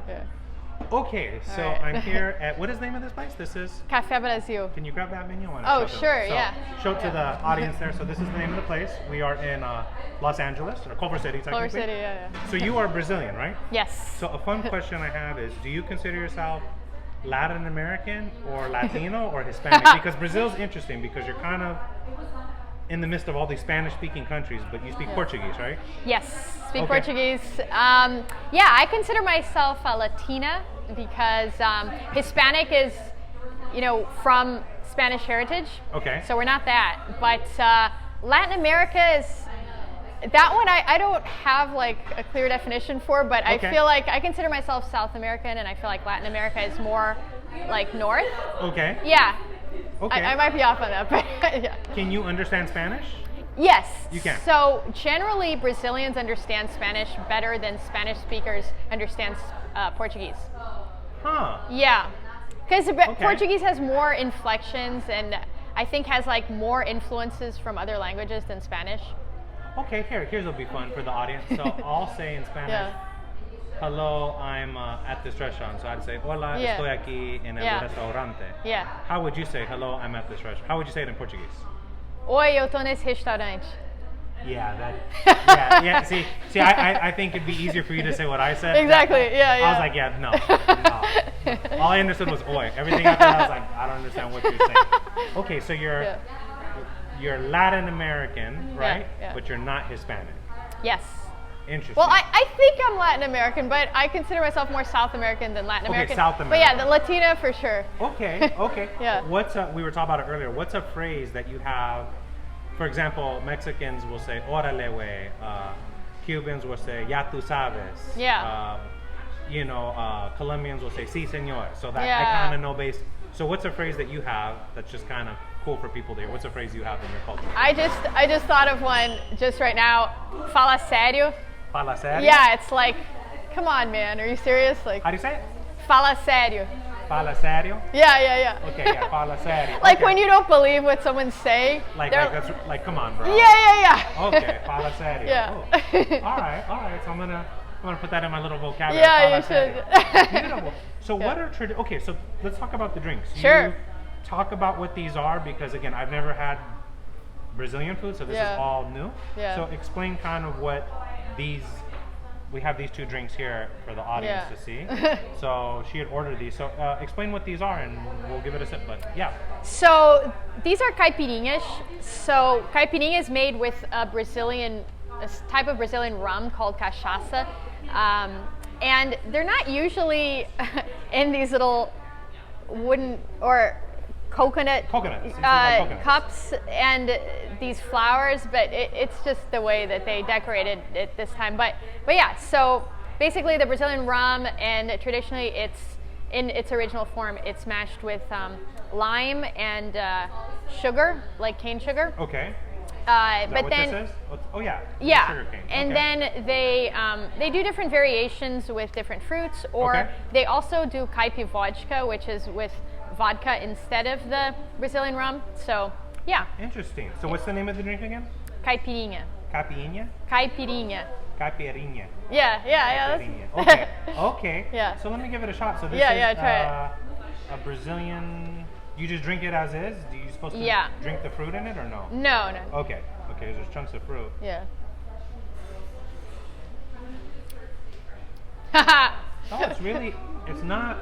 Yeah. Okay, so All right. I'm here at, what is the name of this place? This is, Café Brasil. can you grab that menu? I wanna Oh, show them. sure, So, yeah. Show it to Yeah. the audience there. So this is the name of the place. We are in Los Angeles, or Culver City, technically. Culver City, yeah. So you are Brazilian, right? Yes. So a fun question I have is, do you consider yourself Latin American or Latino or Hispanic? Because Brazil's interesting because you're kind of in the midst of all these Spanish-speaking countries, but you speak Portuguese, right? Yes, speak Okay. Portuguese. Yeah, I consider myself a Latina because Hispanic is, from Spanish heritage. Okay. So we're not that. But Latin America is, that one I don't have like a clear definition for, but Okay. I feel like I consider myself South American, and I feel like Latin America is more like North. Okay. Yeah. Okay. I might be off on that, but yeah. Can you understand Spanish? Yes. You can. So generally, Brazilians understand Spanish better than Spanish speakers understand Portuguese. Huh. Yeah, because Portuguese has more inflections and I think has like more influences from other languages than Spanish. Okay, here's what'll be fun for the audience. So I'll say in Spanish, Yeah. hello, I'm at this restaurant. So I'd say, hola, Yeah. estoy aquí en el Yeah. restaurante. Yeah. How would you say, hello, I'm at this restaurant? How would you say it in Portuguese? Oi, eu tô nesse restaurante. Yeah, yeah. See, I think it'd be easier for you to say what I said. Exactly. Yeah. I was like, yeah, no. All I understood was oi. Everything after that, I was like, I don't understand what you're saying. Okay, so Yeah. you're Latin American, right? Yeah. But you're not Hispanic. Yes. Interesting. Well, I think I'm Latin American, but I consider myself more South American than Latin Okay, American. South But yeah, American. the Latina for sure. Okay. Yeah. We were talking about it earlier. What's a phrase that you have? For example, Mexicans will say "Órale, güey." Cubans will say "Ya tú sabes." Yeah. Colombians will say "Sí, señor." So that I Yeah. kind of know base. So what's a phrase that you have that's just kind of cool for people to hear? What's a phrase you have in your culture? I just thought of one just right now. Fala sério. Fala sério? Yeah, it's like, come on, man, are you serious? Like, How do you say it? fala sério. Fala sério? Yeah. Okay, yeah, fala sério. Like Okay. when you don't believe what someone's saying. Like they're- that's like, come on, bro. Yeah. Okay, fala sério. Yeah. Oh. All right. So I'm gonna put that in my little vocabulary. Yeah, Fala you should. sério. Beautiful. So Yeah. what are okay? So let's talk about the drinks. Sure. You talk about what these are because again, I've never had Brazilian food, so this Yeah. is all new. Yeah. So explain kind of what these. We have these two drinks here for the audience Yeah. to see. So she had ordered these. So explain what these are, and we'll give it a sip. But yeah. So these are caipirinhas. So caipirinha is made with a type of Brazilian rum called cachaça, and they're not usually in these little wooden or coconut Coconuts. These are like coconuts. cups and these flowers, but it's just the way that they decorated it this time. But yeah, so basically the Brazilian rum, and traditionally it's in its original form, it's mashed with lime and sugar, like cane sugar. Okay. Is But that what then this is? Oh yeah. yeah, Sugar cane. and Okay. then they do different variations with different fruits, or Okay. they also do caipivódica, which is with vodka instead of the Brazilian rum. So yeah, Interesting. So what's the name of the drink again? caipirinha. Caipirinha? Caipirinha. Caipirinha. Yeah. Caipirinha. Okay. Yeah. So let me give it a shot. So this Yeah, is try a Brazilian. You just drink it as is? Do you supposed to Yeah. drink the fruit in it or no? No. Okay. There's chunks of fruit. Yeah. Oh, it's not.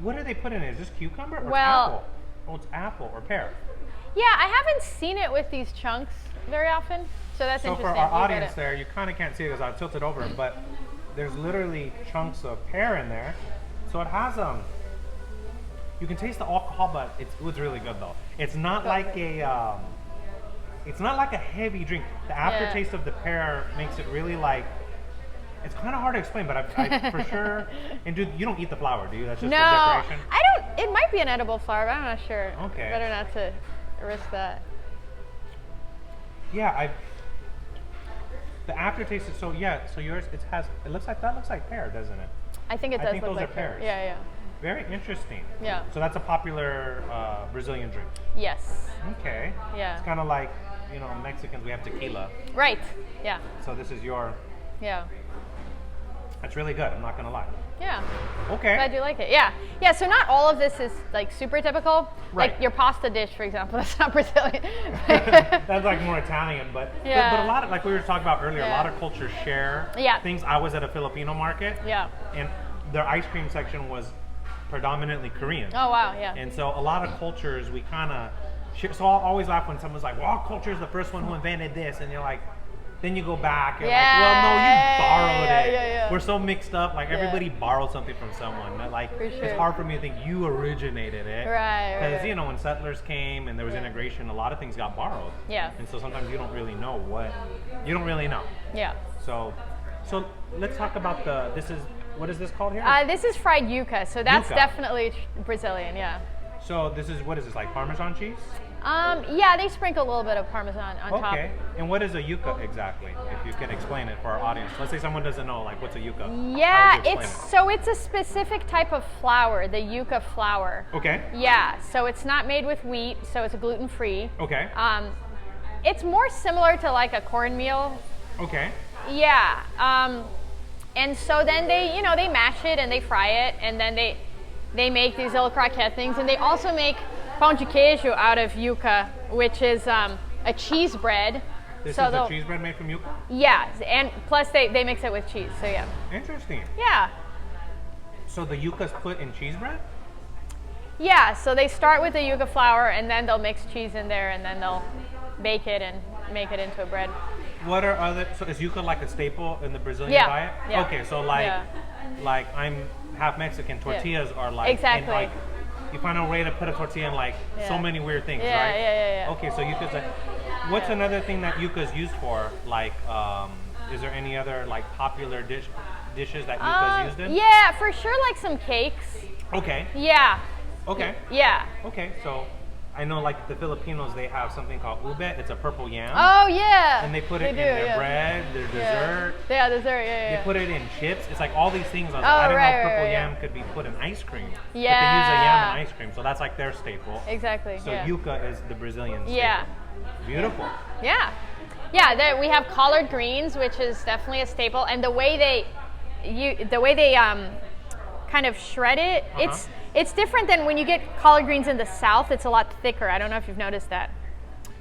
What do they put in it? Is this cucumber or Well- apple? Oh, it's apple or pear. Yeah, I haven't seen it with these chunks very often, so that's So interesting. for our You got audience it. there, you kind of can't see it because I tilted over, but there's literally chunks of pear in there. So it has you can taste the alcohol, but it was really good though. It's not like it's not like a heavy drink. The aftertaste of the pear makes it really like. It's kind of hard to explain, but I for sure. And you don't eat the flower, do you? That's just No, for decoration. I don't. It might be an edible flower, but I'm not sure. Okay. Better not to risk that. Yeah, the aftertaste is so yours it looks like pear, doesn't it? I think it I does think look those like are pears. Yeah. Very interesting. Yeah. So that's a popular Brazilian drink. Yes. Okay. Yeah. It's kind of like Mexicans, we have tequila. Right. Yeah. So this is your. Yeah. That's really good. I'm not gonna lie. Yeah. Okay. Glad you like it. Yeah. Yeah. So not all of this is like super typical. Right. Like your pasta dish, for example, that's not Brazilian. That's like more Italian, but Yeah. a lot of, like we were talking about earlier, Yeah. a lot of cultures share Yeah. things. I was at a Filipino market, Yeah. and their ice cream section was predominantly Korean. Oh wow. Yeah. And so a lot of cultures we kind of share. So I'll always laugh when someone's like, "Well, our culture is the first one who invented this," and you're like. Then you go back, you're like, well, no, you borrowed it. Yeah. We're so mixed up. Like, Yeah. everybody borrowed something from someone. That, like, For sure. it's hard for me to think you originated it. Right. Because, you know, when settlers came and there was integration, a lot of things got borrowed. Yeah. And so sometimes you don't really know what, you don't really know. Yeah. So let's talk about what is this called here? This is fried yuca, so that's Yuca. definitely Brazilian. Yeah. So what is this, like Parmesan cheese? Yeah, they sprinkle a little bit of Parmesan on top. Okay. And what is a yuca exactly? If you can explain it for our audience. Let's say someone doesn't know, like, what's a yuca? Yeah, How would you explain so it's a specific type of flour, the yuca flour. Okay. Yeah, so it's not made with wheat, so it's gluten free. Okay. It's more similar to like a cornmeal. Okay. Yeah. And so then they mash it and they fry it, and then they make these little croquette things, and they also make pão de queijo out of yuca, which is a cheese bread. This so is a cheese bread made from yuca? Yeah, and plus they mix it with cheese, so yeah. Interesting. Yeah. So the yuca's put in cheese bread? Yeah, so they start with the yuca flour, and then they'll mix cheese in there, and then they'll bake it and make it into a bread. What are so is yuca like a staple in the Brazilian diet? Yeah. Okay, so like I'm half Mexican, tortillas are like, Exactly. and like, you find a way to put a tortilla in like so many weird things, Yeah, right? yeah. Okay, so yuca's what's another thing that yuca's used for? Like, is there any other like popular dishes that yuca's used in? Yeah, for sure, like some cakes. Okay. Yeah. Okay. Yeah. Okay, so I know like the Filipinos, they have something called ube. It's a purple yam. Oh yeah. And they put it in their bread, their dessert. Yeah, dessert. Yeah. They put it in chips. It's like all these things. I didn't know purple yam could be put in ice cream. Yeah. But they use a yam in ice cream, so that's like their staple. Exactly. So yuca is the Brazilian staple. Yeah. Beautiful. Yeah. Yeah. We have collard greens, which is definitely a staple, and the way they kind of shred it, it's different than when you get collard greens in the South. It's a lot thicker. I don't know if you've noticed that.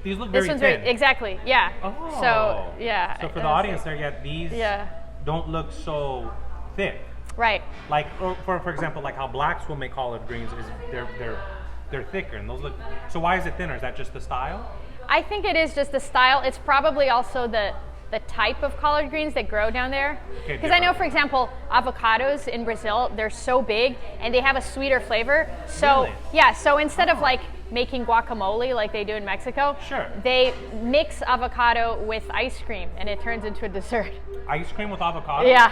These look very thin. Exactly. Yeah. Oh. So yeah. So for the audience there, these don't look so thick. Right. Like for example, like how blacks will make collard greens is they're thicker, and those look. So why is it thinner? Is that just the style? I think it is just the style. It's probably also the type of collard greens that grow down there. Because I know, for example, avocados in Brazil, they're so big and they have a sweeter flavor. So really? Yeah, so instead of like making guacamole like they do in Mexico, sure, they mix avocado with ice cream and it turns into a dessert. Ice cream with avocado? Yeah.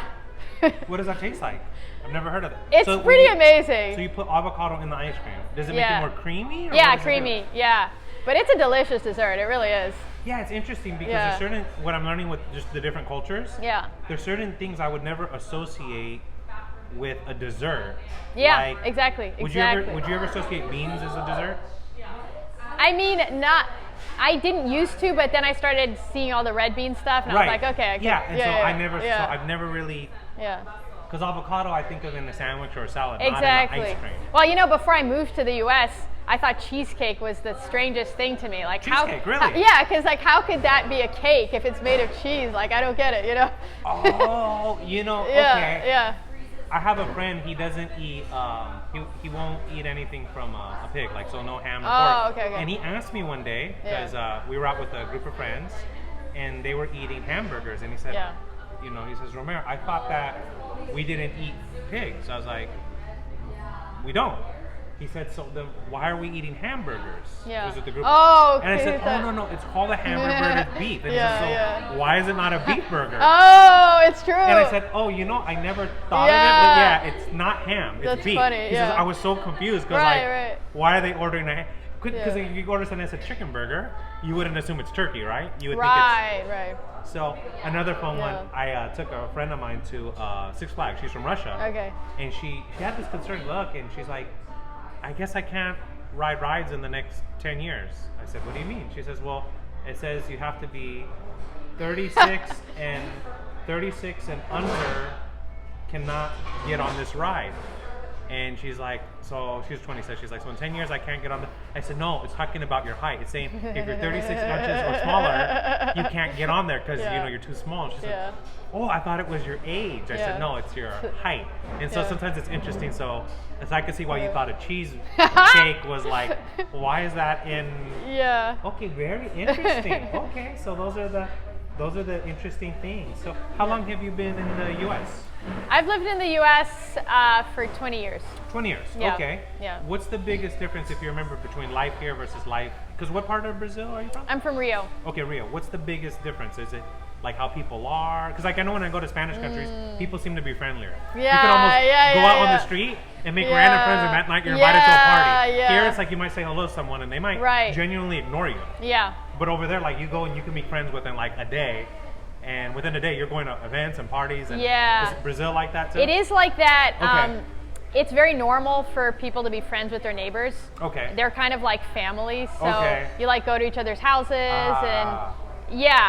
What does that taste like? I've never heard of it. It's pretty amazing. So you put avocado in the ice cream. Does it make it more creamy? Or yeah, creamy. Yeah. But it's a delicious dessert. It really is. Yeah, it's interesting because there's certain, what I'm learning with just the different cultures, there's certain things I would never associate with a dessert. Yeah, like, exactly. Would you ever associate beans as a dessert? I mean, I didn't used to, but then I started seeing all the red bean stuff, and I was like, okay, I've never really, because avocado I think of in a sandwich or a salad, not in ice cream. Well, before I moved to the U.S., I thought cheesecake was the strangest thing to me. Like cheesecake, really? Yeah, because like how could that be a cake if it's made of cheese? Like I don't get it, Oh, okay. Yeah. I have a friend. He doesn't eat. He won't eat anything from a pig, like so no ham or pork. Okay. And he asked me one day because we were out with a group of friends, and they were eating hamburgers, and he said, he says, Romero, I thought that we didn't eat pigs. I was like, we don't. He said, so then why are we eating hamburgers? Yeah. Was it the group? Oh, okay. And I said, no, it's called a hamburger with beef. And he said, so why is it not a beef burger? Oh, it's true. And I said, I never thought of it, but it's not ham, it's That's beef. Funny, he says, I was so confused because why are they ordering a ham? Because if you order something that's a chicken burger, you wouldn't assume it's turkey, right? You would think it's... Right. So another fun one, I took a friend of mine to Six Flags. She's from Russia. Okay. And she had this concerned look, and she's like, I guess I can't ride rides in the next 10 years. I said, what do you mean? She says, well, it says you have to be 36 and under cannot get on this ride. And she's like, so she was 20, so she's like, so in 10 years I can't get on the. I said, no, it's talking about your height. It's saying if you're 36 inches or smaller, you can't get on there because you're too small. And she's like, oh, I thought it was your age. I said, no, it's your height. And so sometimes it's interesting. So as I could see why you thought a cheesecake was like, why is that in? Yeah. Okay, very interesting. Okay, so those are the interesting things. So how long have you been in the U.S.? I've lived in the U.S. For 20 years. 20 years, okay. Yeah. What's the biggest difference, if you remember, between life here versus life? Because what part of Brazil are you from? I'm from Rio. Okay, Rio. What's the biggest difference? Is it like how people are? Because like I know when I go to Spanish countries, people seem to be friendlier. Yeah, you can almost go out on the street and make random friends, and that night you're invited to a party. Here it's like you might say hello to someone and they might genuinely ignore you. Yeah. But over there, like you go and you can make friends within like a day. And within a day, you're going to events and parties. And is Brazil like that too? It is like that. Okay. It's very normal for people to be friends with their neighbors. Okay. They're kind of like family, so you like go to each other's houses and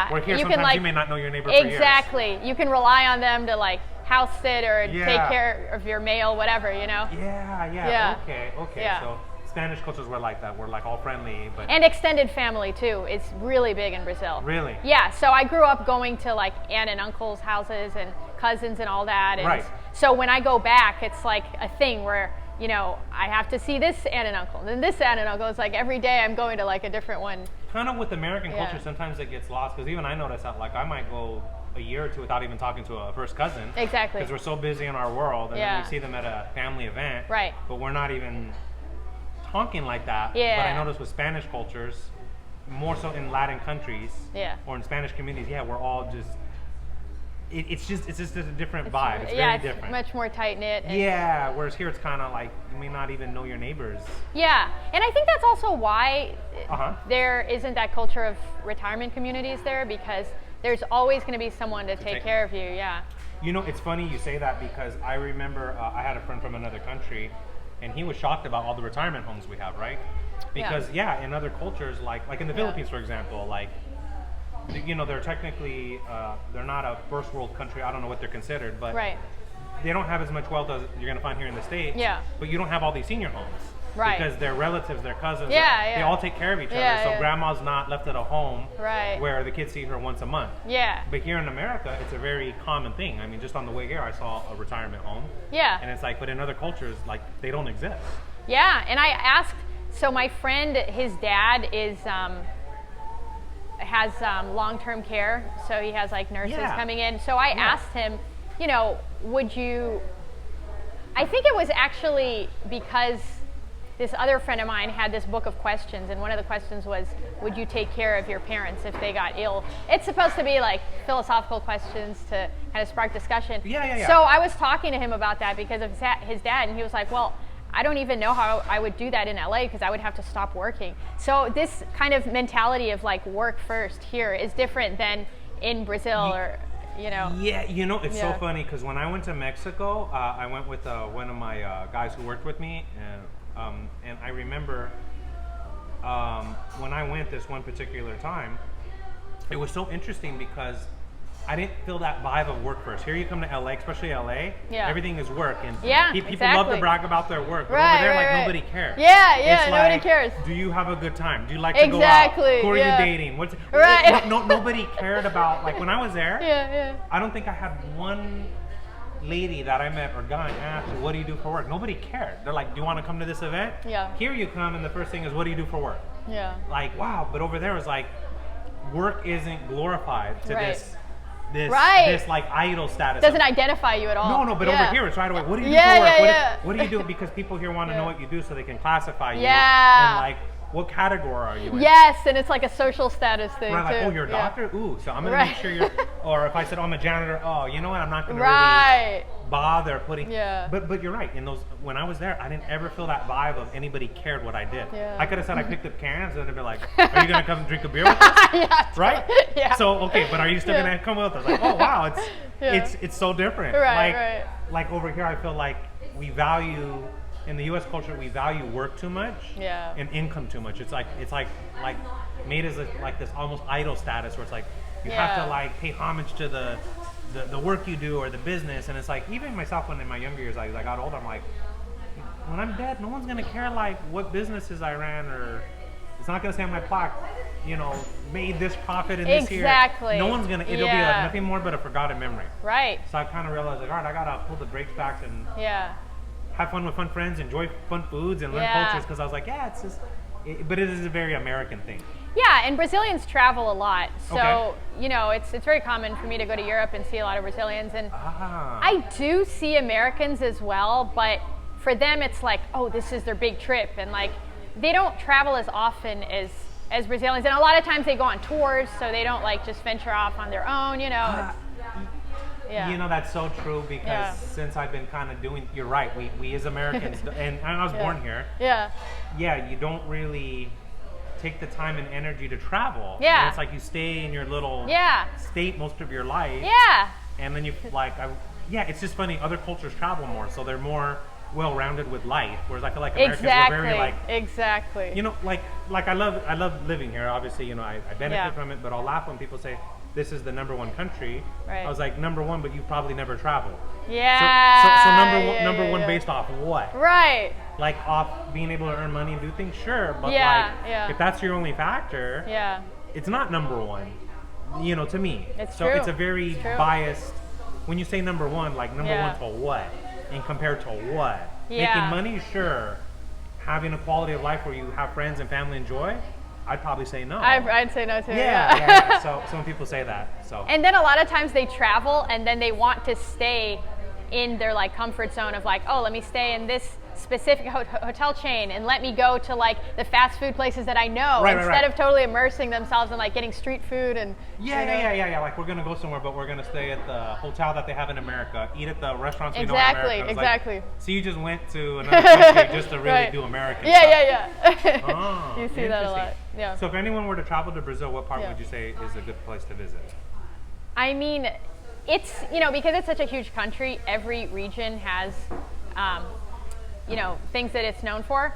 Where here you can like you may not know your neighbor for years. Exactly. You can rely on them to like house sit or take care of your mail, whatever, you know. Yeah. Okay. Yeah. So Spanish cultures were like that. We're like all friendly, but and extended family too. It's really big in Brazil. Really? Yeah. So I grew up going to like aunt and uncle's houses and cousins and all that. And so when I go back, it's like a thing where I have to see this aunt and uncle, and then this aunt and uncle. It's like every day I'm going to like a different one. Kind of with American culture, sometimes it gets lost because even I notice that like I might go a year or two without even talking to a first cousin. Exactly. Because we're so busy in our world, and then we see them at a family event. Right. But we're not even talking like that. Yeah. But I noticed with Spanish cultures, more so in Latin countries, or in Spanish communities, we're all just. It's just a different vibe. It's very different. Much more tight knit. Yeah. Whereas here it's kind of like you may not even know your neighbors. Yeah, and I think that's also why there isn't that culture of retirement communities there, because there's always going to be someone to take care of you. Yeah. It's funny you say that because I remember I had a friend from another country, and he was shocked about all the retirement homes we have, right? Because in other cultures, like in the Philippines, for example, like. They're technically, they're not a first world country. I don't know what they're considered, but they don't have as much wealth as you're going to find here in the States. Yeah. But you don't have all these senior homes. Right. Because their relatives, their cousins, they all take care of each other. So grandma's not left at a home where the kids see her once a month. Yeah. But here in America, it's a very common thing. I mean, just on the way here, I saw a retirement home. Yeah. And it's like, but in other cultures, like, they don't exist. Yeah. And I asked, so my friend, his dad has long-term care, so he has like nurses coming in. So I asked him, would you, I think it was actually because this other friend of mine had this book of questions, and one of the questions was, would you take care of your parents if they got ill? It's supposed to be like philosophical questions to kind of spark discussion. Yeah. So I was talking to him about that because of his dad, and he was like, well, I don't even know how I would do that in LA because I would have to stop working. So this kind of mentality of like work first here is different than in Brazil or, Yeah, it's so funny because when I went to Mexico, I went with one of my guys who worked with me, and I remember when I went this one particular time, it was so interesting because I didn't feel that vibe of work first. Here you come to LA, especially LA, everything is work. And people love to brag about their work. But over there, nobody cares. Yeah, nobody cares. Do you have a good time? Do you like to go out? Who are you dating? Nobody cared about, like when I was there, I don't think I had one lady that I met or guy asked, what do you do for work? Nobody cared. They're like, do you want to come to this event? Yeah. Here you come and the first thing is, what do you do for work? Yeah. Like, wow. But over there it was like, work isn't glorified to this like idol status. Doesn't identify you at all. No, but over here it's right away. What do you do for work? What do you do? Because people here want to know what you do so they can classify you. And like, what category are you in? Yes, and it's like a social status thing like, too. Oh, you're a doctor? Ooh, so I'm going to make sure you're, or if I said, oh, I'm a janitor, oh, you know what, I'm not going to really bother putting, but you're right, in those, when I was there, I didn't ever feel that vibe of anybody cared what I did. I could have said I picked up cans, and they'd be like, are you going to come drink a beer with us? Right? So, okay, but are you still going to come with us? Like, oh, wow, it's so different. Like over here, I feel like we value, in the U.S. culture, we value work too much and income too much. It's like made as like this almost idol status where it's like you have to like pay homage to the the work you do or the business. And it's like, even myself, when in my younger years, I got older, I'm like, when I'm dead, no one's gonna care like what businesses I ran, or it's not gonna say on my plaque, you know, made this profit in this year. Exactly. No one's gonna. It'll be like nothing more but a forgotten memory. Right. So I kind of realized, like, all right, I gotta pull the brakes back and have fun with fun friends, enjoy fun foods, and learn cultures. Because I was like, yeah, it's just. But it is a very American thing. Yeah, and Brazilians travel a lot, so you know it's very common for me to go to Europe and see a lot of Brazilians, and I do see Americans as well, but for them it's like, oh, this is their big trip, and like they don't travel as often as Brazilians, and a lot of times they go on tours, so they don't like just venture off on their own, you know. You know, that's so true, because since I've been kind of doing, you're right, we as Americans, and I was born here. Yeah, you don't really take the time and energy to travel. And it's like you stay in your little state most of your life. And then you like, it's just funny. Other cultures travel more, so they're more well-rounded with life. Whereas I feel like Americans are very like, you know, like I love living here. Obviously, you know, I benefit from it, but I'll laugh when people say this is the #1 country. I was like, #1, but you probably never traveled. So number one based off what? Like off being able to earn money and do things, sure, but if that's your only factor, it's not #1. You know, to me, it's a very biased. When you say #1, like #1 to what, and compared to what? Making money, sure. Having a quality of life where you have friends and family enjoy, I'd probably say no. I'd say no too. So some people say that. So. And then a lot of times they travel and then they want to stay in their like comfort zone of like, oh, let me stay in this specific hotel chain and let me go to like the fast food places that I know instead of totally immersing themselves in like getting street food and like we're gonna go somewhere, but we're gonna stay at the hotel that they have in America, eat at the restaurants we know in America. Exactly. Like, so you just went to another country just to really do American stuff. Oh, you see that a lot. So if anyone were to travel to Brazil, what part would you say is a good place to visit? I mean, it's, you know, because it's such a huge country, every region has you know, things that it's known for.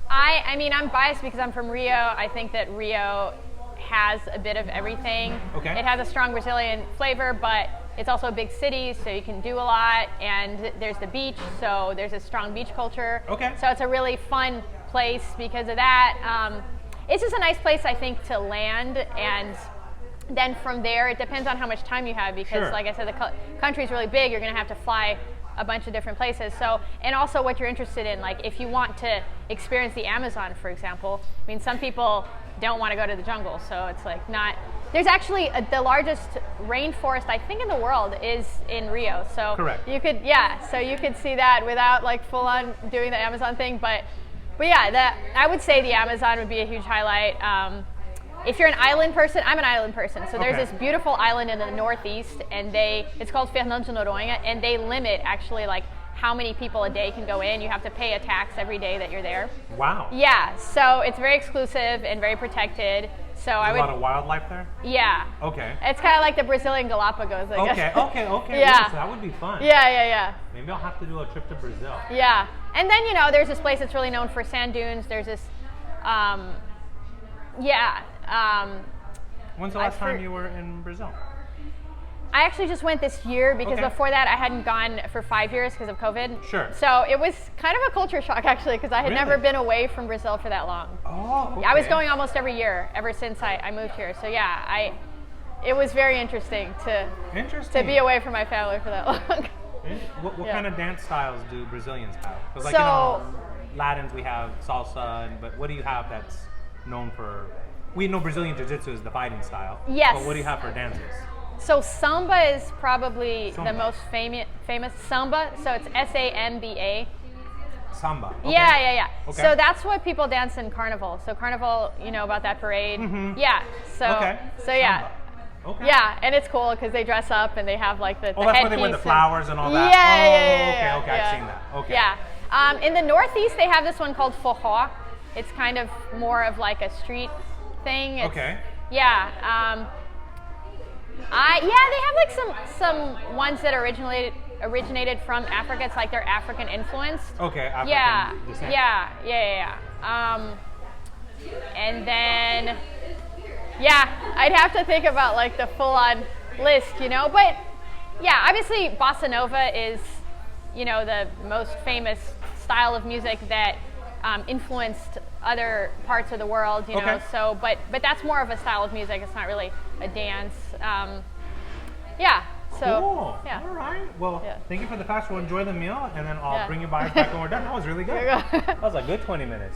I mean, I'm biased because I'm from Rio. I think that Rio has a bit of everything. It has a strong Brazilian flavor, but it's also a big city, so you can do a lot. And there's the beach, so there's a strong beach culture. So it's a really fun place because of that. It's just a nice place, I think, to land, and then from there, it depends on how much time you have, because like I said, the country's really big. You're going to have to fly a bunch of different places. So, and also what you're interested in, like if you want to experience the Amazon, for example, I mean, some people don't want to go to the jungle, so it's like not, there's actually the largest rainforest, I think, in the world is in Rio. So you could, so you could see that without like full on doing the Amazon thing. But yeah, I would say the Amazon would be a huge highlight. If you're an island person, I'm an island person. So there's this beautiful island in the northeast, and it's called Fernando de Noronha, and they limit actually like how many people a day can go in. You have to pay a tax every day that you're there. Wow. Yeah, so it's very exclusive and very protected. So a lot of wildlife there? Yeah. Okay. It's kind of like the Brazilian Galapagos, I guess. Okay. Yeah. So that would be fun. Yeah. Maybe I'll have to do a trip to Brazil. Yeah. And then, you know, there's this place that's really known for sand dunes. There's this, when's the last time you were in Brazil? I actually just went this year because before that I hadn't gone for 5 years because of COVID. So it was kind of a culture shock actually, because I had never been away from Brazil for that long. I was going almost every year ever since I moved here. So yeah, it was very interesting to be away from my family for that long. What kind of dance styles do Brazilians have? Because like, you know, Latins we have salsa, but what do you have that's known for? We know Brazilian Jiu-Jitsu is the fighting style. Yes. But what do you have for dances? So samba is probably the most famous samba. So it's S-A-M-B-A. Samba. Okay. Yeah. Okay. So that's what people dance in Carnival. So Carnival, you know about that parade. Yeah. So yeah. Okay. Yeah, and it's cool because they dress up and they have like the that's where they wear the flowers and all that. Yeah. Okay, I've seen that. Okay. Yeah. In the Northeast, they have this one called forró. It's kind of more of like a street thing. Yeah. They have like some ones that originated from Africa. It's like they're African influenced. Okay. African descent. Yeah. And then, I'd have to think about like the full-on list, you know. But yeah, obviously bossa nova is, you know, the most famous style of music that influenced other parts of the world, you know. Okay. So, but that's more of a style of music. It's not really a dance. Yeah. So. Cool. Yeah. All right. Well, Yeah. thank you for the fast. We'll enjoy the meal, and then I'll Yeah. bring you back when we're done. That was really good. There you go. That was a good 20 minutes.